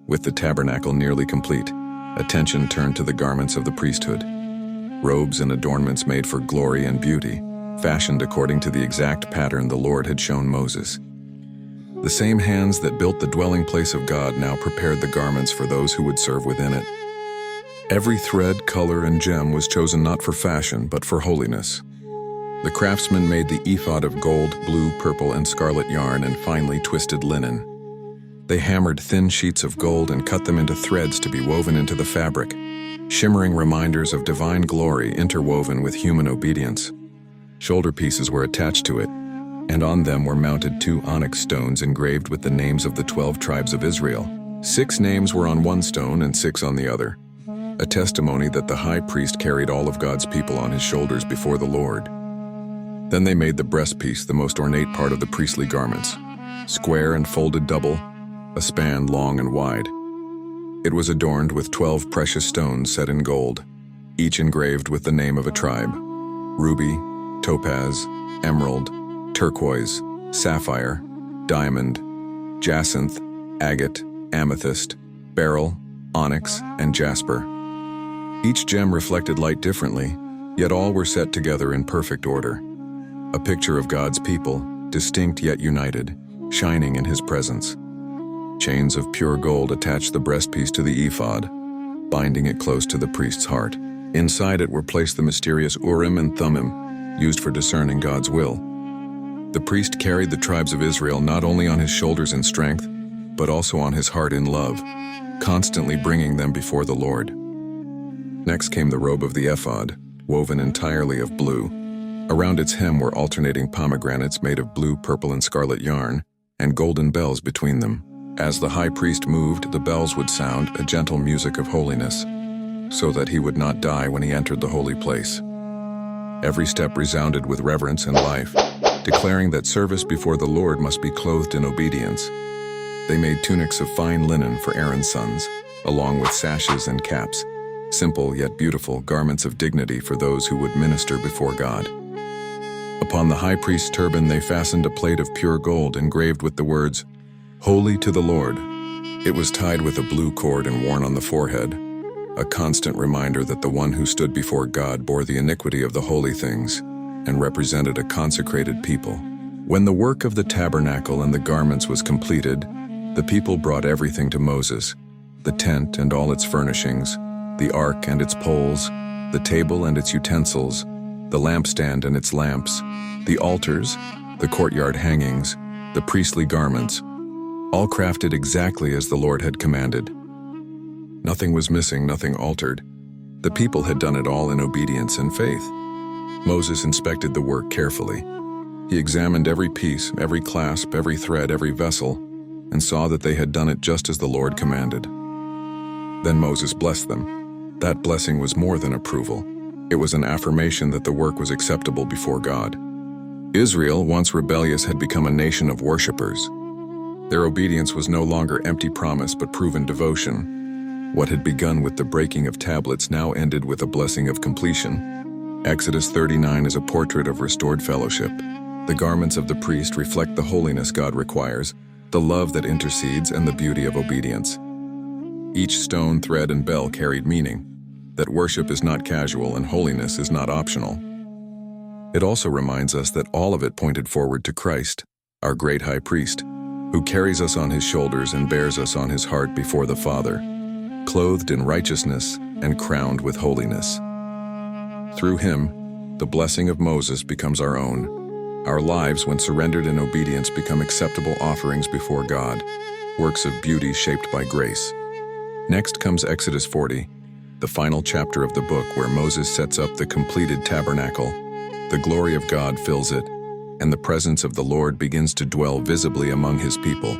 With the tabernacle nearly complete, attention turned to the garments of the priesthood. Robes and adornments made for glory and beauty, fashioned according to the exact pattern the Lord had shown Moses. The same hands that built the dwelling place of God now prepared the garments for those who would serve within it. Every thread, color, and gem was chosen not for fashion, but for holiness. The craftsmen made the ephod of gold, blue, purple, and scarlet yarn and finely twisted linen. They hammered thin sheets of gold and cut them into threads to be woven into the fabric, shimmering reminders of divine glory interwoven with human obedience. Shoulder pieces were attached to it, and on them were mounted 2 onyx stones engraved with the names of the 12 tribes of Israel. 6 names were on one stone and 6 on the other, a testimony that the high priest carried all of God's people on his shoulders before the Lord. Then they made the breastpiece the most ornate part of the priestly garments, square and folded double, a span long and wide. It was adorned with 12 precious stones set in gold, each engraved with the name of a tribe: ruby, topaz, emerald, turquoise, sapphire, diamond, jacinth, agate, amethyst, beryl, onyx, and jasper. Each gem reflected light differently, yet all were set together in perfect order. A picture of God's people, distinct yet united, shining in His presence. Chains of pure gold attached the breastpiece to the ephod, binding it close to the priest's heart. Inside it were placed the mysterious Urim and Thummim, used for discerning God's will. The priest carried the tribes of Israel not only on his shoulders in strength, but also on his heart in love, constantly bringing them before the Lord. Next came the robe of the ephod, woven entirely of blue. Around its hem were alternating pomegranates made of blue, purple, and scarlet yarn, and golden bells between them. As the high priest moved, the bells would sound a gentle music of holiness, so that he would not die when he entered the holy place. Every step resounded with reverence and life, declaring that service before the Lord must be clothed in obedience. They made tunics of fine linen for Aaron's sons, along with sashes and caps, simple yet beautiful garments of dignity for those who would minister before God. Upon the high priest's turban they fastened a plate of pure gold engraved with the words, "Holy to the Lord." It was tied with a blue cord and worn on the forehead, a constant reminder that the one who stood before God bore the iniquity of the holy things and represented a consecrated people. When the work of the tabernacle and the garments was completed, the people brought everything to Moses: the tent and all its furnishings, the ark and its poles, the table and its utensils, the lampstand and its lamps, the altars, the courtyard hangings, the priestly garments, all crafted exactly as the Lord had commanded. Nothing was missing, nothing altered. The people had done it all in obedience and faith. Moses inspected the work carefully. He examined every piece, every clasp, every thread, every vessel, and saw that they had done it just as the Lord commanded. Then Moses blessed them. That blessing was more than approval. It was an affirmation that the work was acceptable before God. Israel, once rebellious, had become a nation of worshipers. Their obedience was no longer empty promise but proven devotion. What had begun with the breaking of tablets now ended with a blessing of completion. Exodus 39 is a portrait of restored fellowship. The garments of the priest reflect the holiness God requires, the love that intercedes, and the beauty of obedience. Each stone, thread, and bell carried meaning, that worship is not casual and holiness is not optional. It also reminds us that all of it pointed forward to Christ, our great high priest, who carries us on his shoulders and bears us on his heart before the Father, clothed in righteousness and crowned with holiness. Through him, the blessing of Moses becomes our own. Our lives, when surrendered in obedience, become acceptable offerings before God, works of beauty shaped by grace. Next comes Exodus 40, the final chapter of the book where Moses sets up the completed tabernacle. The glory of God fills it, and the presence of the Lord begins to dwell visibly among his people.